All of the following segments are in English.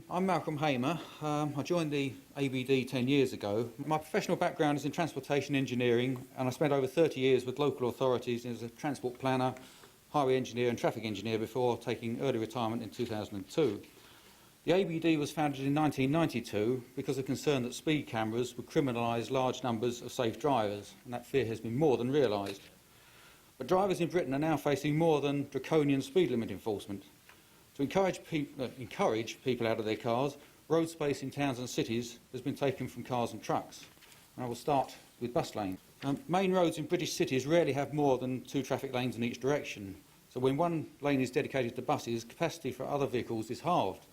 I'm Malcolm Heymer. I joined the ABD 10 years ago. My professional background is in transportation engineering, and I spent over 30 years with local authorities as a transport planner, highway engineer and traffic engineer before taking early retirement in 2002. The ABD was founded in 1992 because of concern that speed cameras would criminalise large numbers of safe drivers, and that fear has been more than realised. But drivers in Britain are now facing more than draconian speed limit enforcement. To encourage people out of their cars, road space in towns and cities has been taken from cars and trucks. And I will start with bus lanes. Main roads in British cities rarely have more than 2 traffic lanes in each direction. So when one lane is dedicated to buses, capacity for other vehicles is halved.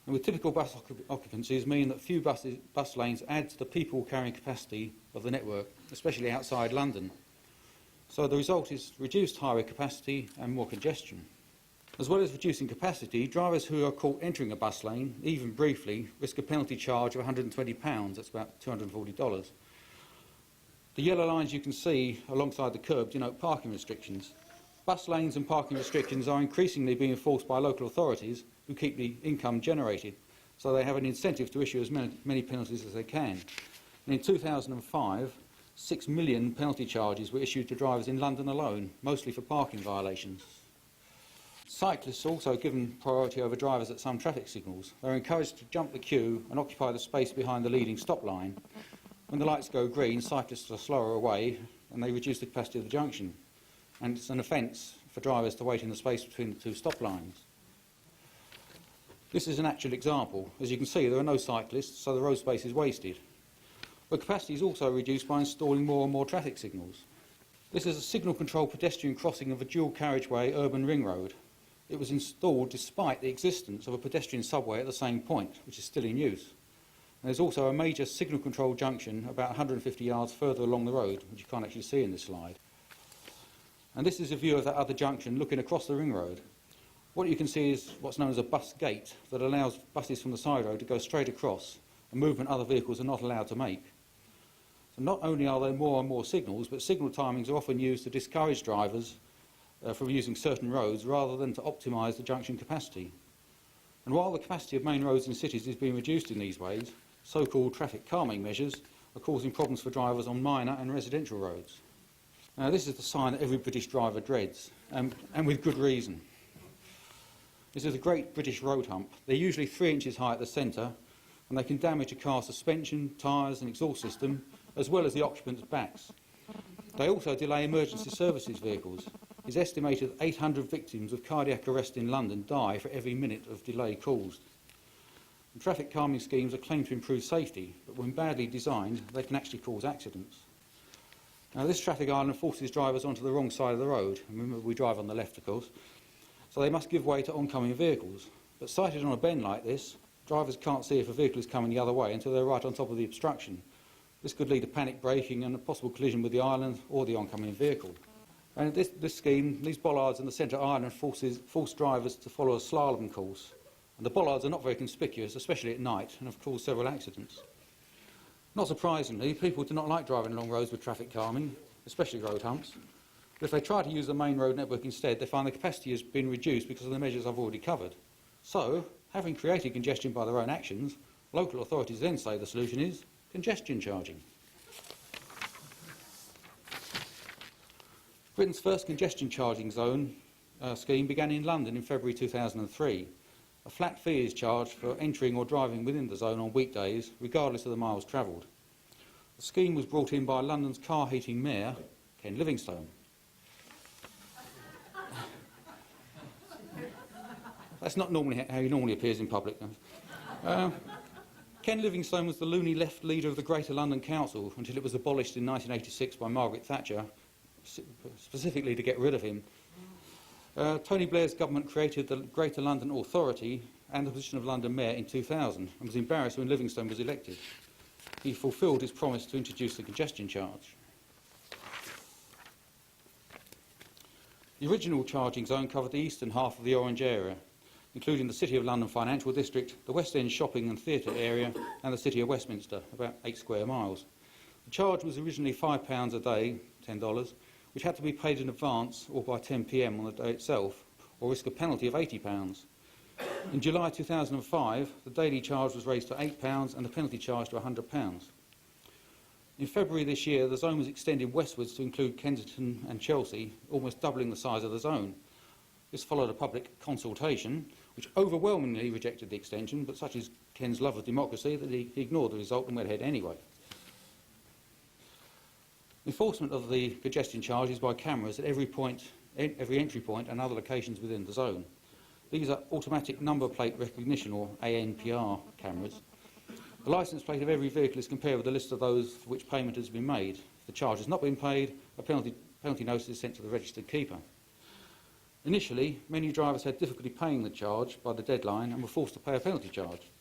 And with typical bus occupancies mean that few bus lanes add to the people carrying capacity of the network, especially outside London. So the result is reduced highway capacity and more congestion. As well as reducing capacity, drivers who are caught entering a bus lane, even briefly, risk a penalty charge of £120, that's about $240. The yellow lines you can see alongside the curb denote parking restrictions. Bus lanes and parking restrictions are increasingly being enforced by local authorities who keep the income generated, so they have an incentive to issue as many penalties as they can. And in 2005, 6 million penalty charges were issued to drivers in London alone, mostly for parking violations. Cyclists are also given priority over drivers at some traffic signals. They're encouraged to jump the queue and occupy the space behind the leading stop line. When the lights go green, cyclists are slower away and they reduce the capacity of the junction. And it's an offence for drivers to wait in the space between the 2 stop lines. This is an actual example. As you can see, there are no cyclists, so the road space is wasted. But capacity is also reduced by installing more and more traffic signals. This is a signal-controlled pedestrian crossing of a dual carriageway urban ring road. It was installed despite the existence of a pedestrian subway at the same point, which is still in use. And there's also a major signal-controlled junction about 150 yards further along the road, which you can't actually see in this slide. And this is a view of that other junction looking across the ring road. What you can see is what's known as a bus gate that allows buses from the side road to go straight across, a movement other vehicles are not allowed to make. So not only are there more and more signals, but signal timings are often used to discourage drivers from using certain roads rather than to optimise the junction capacity. And while the capacity of main roads in cities is being reduced in these ways, so-called traffic calming measures are causing problems for drivers on minor and residential roads. Now this is the sign that every British driver dreads, and with good reason. This is a Great British Road Hump. They're usually 3 inches high at the centre, and they can damage a car's suspension, tyres and exhaust system, as well as the occupants' backs. They also delay emergency services vehicles. It's estimated that 800 victims of cardiac arrest in London die for every minute of delay caused. And traffic calming schemes are claimed to improve safety, but when badly designed, they can actually cause accidents. Now this traffic island forces drivers onto the wrong side of the road. Remember, we drive on the left, of course. So they must give way to oncoming vehicles. But sighted on a bend like this, drivers can't see if a vehicle is coming the other way until they're right on top of the obstruction. This could lead to panic braking and a possible collision with the island or the oncoming vehicle. And this scheme, these bollards in the centre island force drivers to follow a slalom course. And the bollards are not very conspicuous, especially at night, and have caused several accidents. Not surprisingly, people do not like driving along roads with traffic calming, especially road humps. But if they try to use the main road network instead, they find the capacity has been reduced because of the measures I've already covered. So, having created congestion by their own actions, local authorities then say the solution is congestion charging. Britain's first congestion charging zone scheme began in London in February 2003. A flat fee is charged for entering or driving within the zone on weekdays, regardless of the miles travelled. The scheme was brought in by London's car heating mayor, Ken Livingstone. That's not normally how he normally appears in public. Ken Livingstone was the loony left leader of the Greater London Council until it was abolished in 1986 by Margaret Thatcher, specifically to get rid of him. Tony Blair's government created the Greater London Authority and the position of London Mayor in 2000 and was embarrassed when Livingstone was elected. He fulfilled his promise to introduce the congestion charge. The original charging zone covered the eastern half of the Orange area, including the City of London Financial District, the West End shopping and theatre area and the City of Westminster, about 8 square miles. The charge was originally £5 a day, $10, which had to be paid in advance or by 10 p.m. on the day itself, or risk a penalty of £80. In July 2005, the daily charge was raised to £8 and the penalty charge to £100. In February this year, the zone was extended westwards to include Kensington and Chelsea, almost doubling the size of the zone. This followed a public consultation, which overwhelmingly rejected the extension, but such is Ken's love of democracy that he ignored the result and went ahead anyway. Enforcement of the congestion charge is by cameras at every entry point and other locations within the zone. These are automatic number plate recognition, or ANPR cameras. The licence plate of every vehicle is compared with a list of those for which payment has been made. If the charge has not been paid, a penalty notice is sent to the registered keeper. Initially, many drivers had difficulty paying the charge by the deadline and were forced to pay a penalty charge.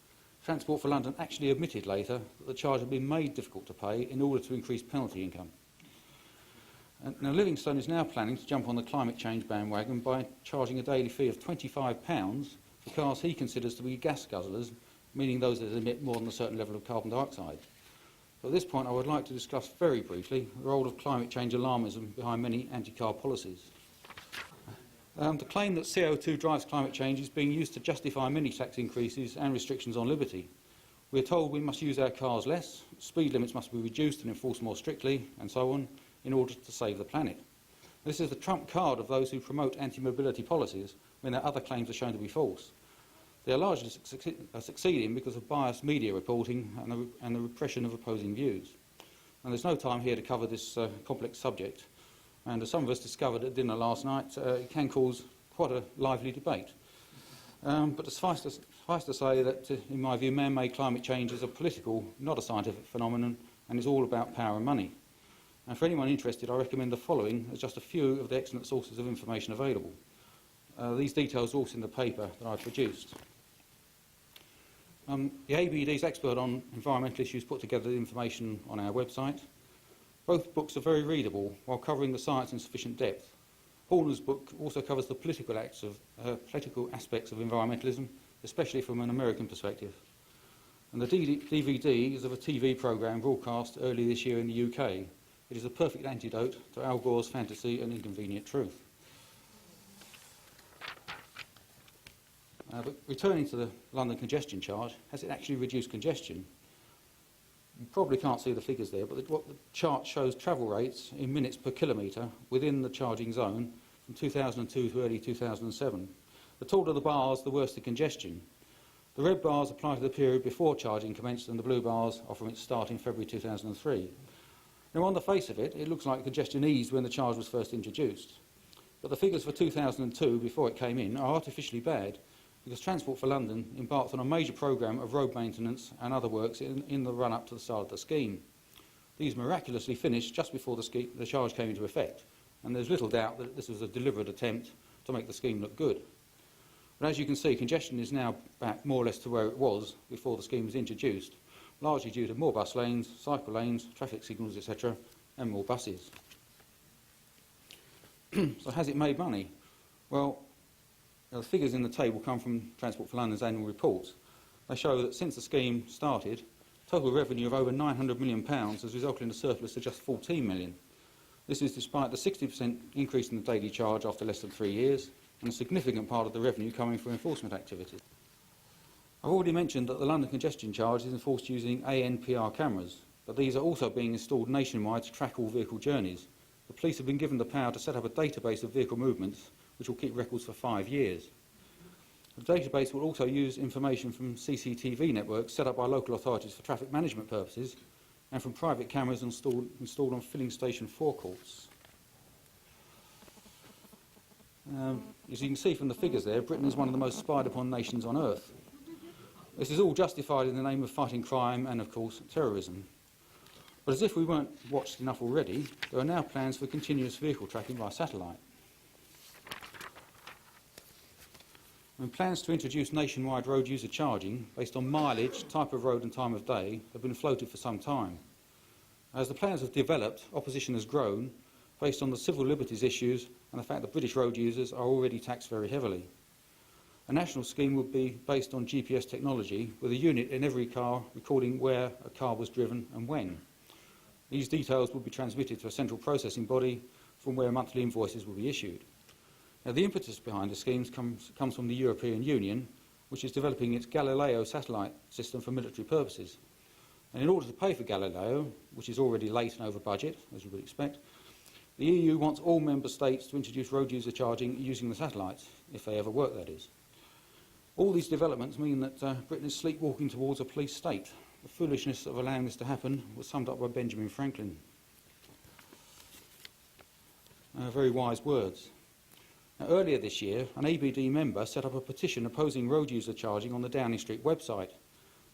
Transport for London actually admitted later that the charge had been made difficult to pay in order to increase penalty income. Now, Livingstone is now planning to jump on the climate change bandwagon by charging a daily fee of £25 for cars he considers to be gas guzzlers, meaning those that emit more than a certain level of carbon dioxide. But at this point, I would like to discuss very briefly the role of climate change alarmism behind many anti-car policies. The claim that CO2 drives climate change is being used to justify many tax increases and restrictions on liberty. We are told we must use our cars less, speed limits must be reduced and enforced more strictly, and so on, in order to save the planet. This is the trump card of those who promote anti-mobility policies when their other claims are shown to be false. They are largely succeeding because of biased media reporting and the repression of opposing views. And there's no time here to cover this complex subject. And as some of us discovered at dinner last night, it can cause quite a lively debate. But suffice to say that, in my view, man-made climate change is a political, not a scientific phenomenon, and is all about power and money. And for anyone interested, I recommend the following as just a few of the excellent sources of information available. These details are also in the paper that I produced. The ABD's expert on environmental issues put together the information on our website. Both books are very readable while covering the science in sufficient depth. Horner's book also covers the political aspects of environmentalism, especially from an American perspective. And the DVD is of a TV programme broadcast early this year in the UK. It is a perfect antidote to Al Gore's fantasy and inconvenient truth. But returning to the London congestion charge, has it actually reduced congestion? You probably can't see the figures there, but what the chart shows travel rates in minutes per kilometre within the charging zone from 2002 to early 2007. The taller the bars, the worse the congestion. The red bars apply to the period before charging commenced, and the blue bars are from its start in February 2003. Now, on the face of it, it looks like congestion eased when the charge was first introduced. But the figures for 2002, before it came in, are artificially bad, because Transport for London embarked on a major programme of road maintenance and other works in the run-up to the start of the scheme. These miraculously finished just before the charge came into effect, and there's little doubt that this was a deliberate attempt to make the scheme look good. But as you can see, congestion is now back more or less to where it was before the scheme was introduced, largely due to more bus lanes, cycle lanes, traffic signals, etc., and more buses. So has it made money? Well, the figures in the table come from Transport for London's annual reports. They show that since the scheme started, total revenue of over £900 million has resulted in a surplus of just £14 million. This is despite the 60% increase in the daily charge after less than 3 years, and a significant part of the revenue coming from enforcement activities. I've already mentioned that the London congestion charge is enforced using ANPR cameras, but these are also being installed nationwide to track all vehicle journeys. The police have been given the power to set up a database of vehicle movements, which will keep records for 5 years. The database will also use information from CCTV networks set up by local authorities for traffic management purposes, and from private cameras installed on filling station forecourts. As you can see from the figures there, Britain is one of the most spied upon nations on earth. This is all justified in the name of fighting crime and, of course, terrorism. But as if we weren't watched enough already, there are now plans for continuous vehicle tracking by satellite. And plans to introduce nationwide road user charging based on mileage, type of road and time of day have been floated for some time. As the plans have developed, opposition has grown based on the civil liberties issues and the fact that British road users are already taxed very heavily. A national scheme would be based on GPS technology with a unit in every car recording where a car was driven and when. These details will be transmitted to a central processing body from where monthly invoices will be issued. Now, the impetus behind the schemes comes from the European Union which is developing its Galileo satellite system for military purposes. And in order to pay for Galileo, which is already late and over budget, as you would expect, the EU wants all member states to introduce road user charging using the satellites, if they ever work, that is. All these developments mean that Britain is sleepwalking towards a police state. The foolishness of allowing this to happen was summed up by Benjamin Franklin. Very wise words. Now, earlier this year, an ABD member set up a petition opposing road user charging on the Downing Street website.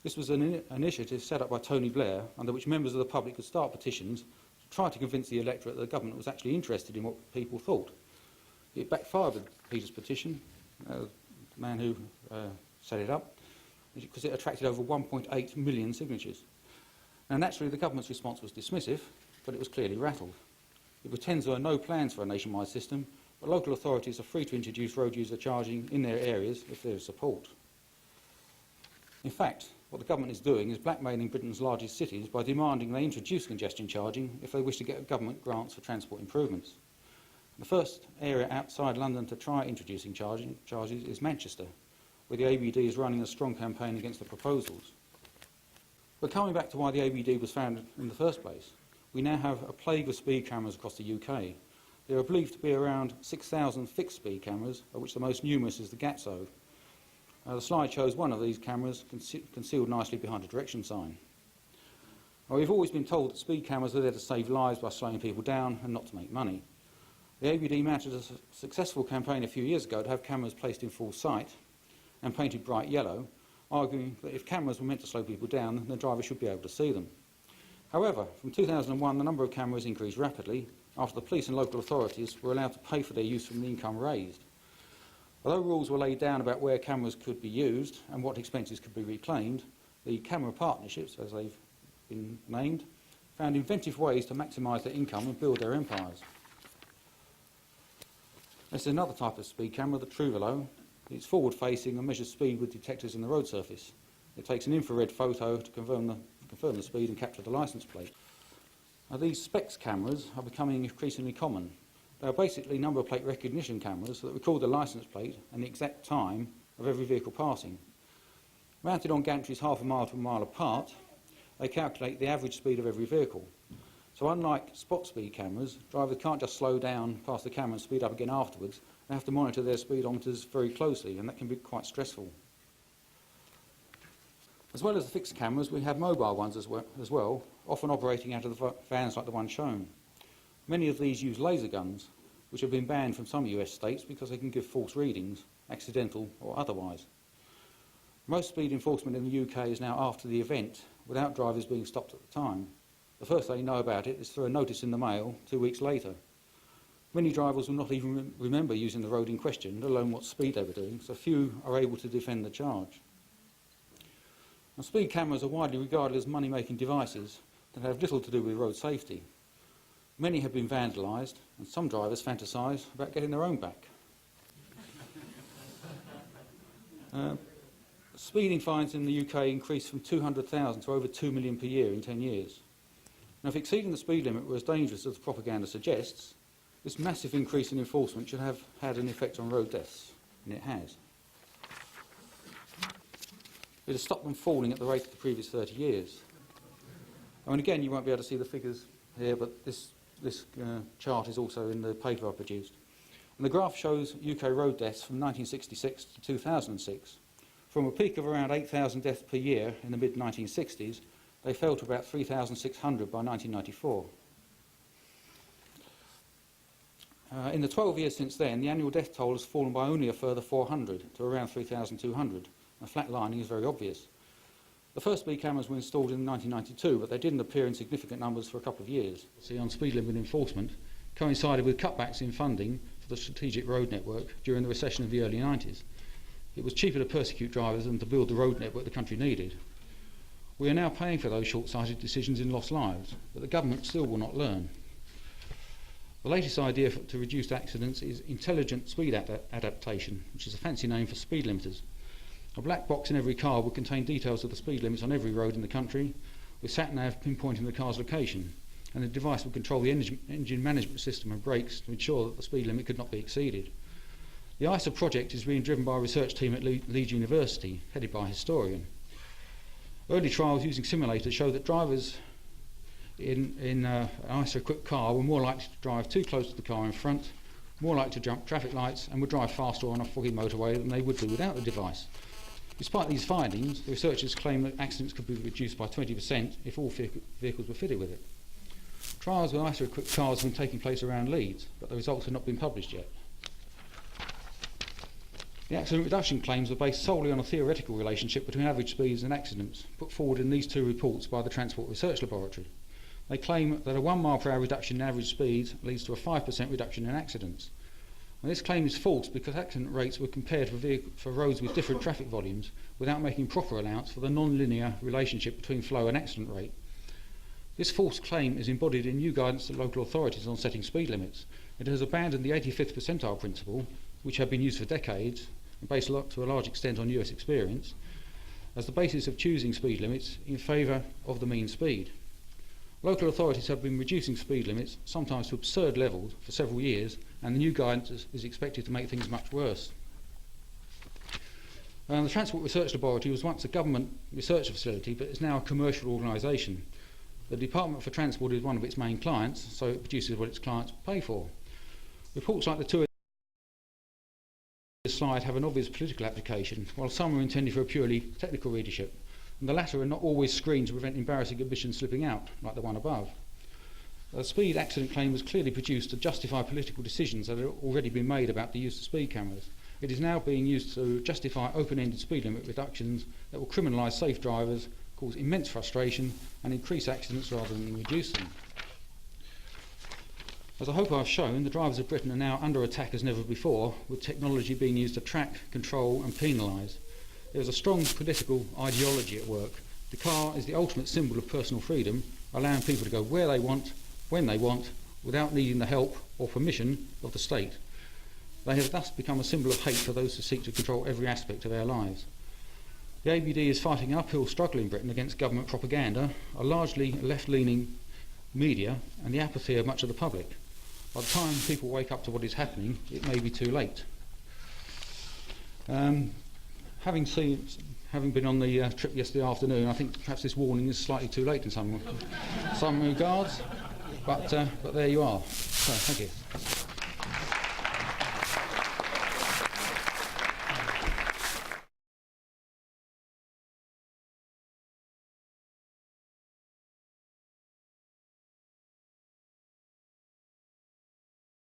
This was an initiative set up by Tony Blair, under which members of the public could start petitions to try to convince the electorate that the government was actually interested in what people thought. It backfired with Peter's petition, the man who set it up, because it attracted over 1.8 million signatures. Now, naturally, the government's response was dismissive, but it was clearly rattled. It pretends there are no plans for a nationwide system, but local authorities are free to introduce road user charging in their areas if there is support. In fact, what the government is doing is blackmailing Britain's largest cities by demanding they introduce congestion charging if they wish to get government grants for transport improvements. The first area outside London to try introducing charges is Manchester, where the ABD is running a strong campaign against the proposals. But coming back to why the ABD was founded in the first place, we now have a plague of speed cameras across the UK. There are believed to be around 6,000 fixed speed cameras, of which the most numerous is the Gatso. The slide shows one of these cameras concealed nicely behind a direction sign. Now, we've always been told that speed cameras are there to save lives by slowing people down and not to make money. The ABD mounted a successful campaign a few years ago to have cameras placed in full sight and painted bright yellow, arguing that if cameras were meant to slow people down, then the driver should be able to see them. However, from 2001, the number of cameras increased rapidly after the police and local authorities were allowed to pay for their use from the income raised. Although rules were laid down about where cameras could be used and what expenses could be reclaimed, the camera partnerships, as they've been named, found inventive ways to maximise their income and build their empires. This is another type of speed camera, the Truvelo. It's forward-facing and measures speed with detectors in the road surface. It takes an infrared photo to confirm the speed and capture the licence plate. Now, these SPECS cameras are becoming increasingly common. They are basically number plate recognition cameras that record the licence plate and the exact time of every vehicle passing. Mounted on gantries half a mile to a mile apart, they calculate the average speed of every vehicle. So unlike spot speed cameras, drivers can't just slow down past the camera and speed up again afterwards. They have to monitor their speedometers very closely, and that can be quite stressful. As well as the fixed cameras, we have mobile ones as well, often operating out of the vans like the one shown. Many of these use laser guns, which have been banned from some US states because they can give false readings, accidental or otherwise. Most speed enforcement in the UK is now after the event, without drivers being stopped at the time. The first they know about it is through a notice in the mail 2 weeks later. Many drivers will not even remember using the road in question, let alone what speed they were doing, so few are able to defend the charge. Now, speed cameras are widely regarded as money-making devices that have little to do with road safety. Many have been vandalised, and some drivers fantasise about getting their own back. Speeding fines in the UK increased from 200,000 to over 2 million per year in 10 years. Now, if exceeding the speed limit were as dangerous as the propaganda suggests, this massive increase in enforcement should have had an effect on road deaths, and it has. It has stopped them falling at the rate of the previous 30 years. And again, you won't be able to see the figures here, but this chart is also in the paper I produced. And the graph shows UK road deaths from 1966 to 2006. From a peak of around 8,000 deaths per year in the mid-1960s, they fell to about 3,600 by 1994. In the 12 years since then, the annual death toll has fallen by only a further 400 to around 3,200. And flatlining is very obvious. The first speed cameras were installed in 1992, but they didn't appear in significant numbers for a couple of years. See, on speed limit enforcement coincided with cutbacks in funding for the strategic road network during the recession of the early 90s. It was cheaper to persecute drivers than to build the road network the country needed. We are now paying for those short-sighted decisions in lost lives, but the government still will not learn. The latest idea to reduce accidents is intelligent speed adaptation, which is a fancy name for speed limiters. A black box in every car will contain details of the speed limits on every road in the country, with sat-nav pinpointing the car's location, and the device will control the engine management system and brakes to ensure that the speed limit could not be exceeded. The ISA project is being driven by a research team at Leeds University, headed by a historian. Early trials using simulators show that drivers in an ISA-equipped car were more likely to drive too close to the car in front, more likely to jump traffic lights, and would drive faster on a foggy motorway than they would do without the device. Despite these findings, the researchers claim that accidents could be reduced by 20% if all vehicles were fitted with it. Trials with ISA-equipped cars have been taking place around Leeds, but the results have not been published yet. The accident reduction claims are based solely on a theoretical relationship between average speeds and accidents, put forward in these two reports by the Transport Research Laboratory. They claim that a 1 mile per hour reduction in average speeds leads to a 5% reduction in accidents. And this claim is false because accident rates were compared for roads with different traffic volumes without making proper allowance for the non-linear relationship between flow and accident rate. This false claim is embodied in new guidance to local authorities on setting speed limits. It has abandoned the 85th percentile principle, which had been used for decades and based to a large extent on US experience, as the basis of choosing speed limits in favour of the mean speed. Local authorities have been reducing speed limits, sometimes to absurd levels, for several years, and the new guidance is expected to make things much worse. The Transport Research Laboratory was once a government research facility, but is now a commercial organisation. The Department for Transport is one of its main clients, so it produces what its clients pay for. Reports like the two in this slide have an obvious political application, while some are intended for a purely technical readership, and the latter are not always screened to prevent embarrassing omissions slipping out, like the one above. The speed accident claim was clearly produced to justify political decisions that had already been made about the use of speed cameras. It is now being used to justify open-ended speed limit reductions that will criminalise safe drivers, cause immense frustration, and increase accidents rather than reduce them. As I hope I've shown, the drivers of Britain are now under attack as never before, with technology being used to track, control and penalise. There is a strong political ideology at work. The car is the ultimate symbol of personal freedom, allowing people to go where they want, when they want, without needing the help or permission of the state. They have thus become a symbol of hate for those who seek to control every aspect of our lives. The ABD is fighting an uphill struggle in Britain against government propaganda, a largely left-leaning media, and the apathy of much of the public. By the time people wake up to what is happening, it may be too late. Having been on the trip yesterday afternoon, I think perhaps this warning is slightly too late in some regards, but there you are. So, thank you.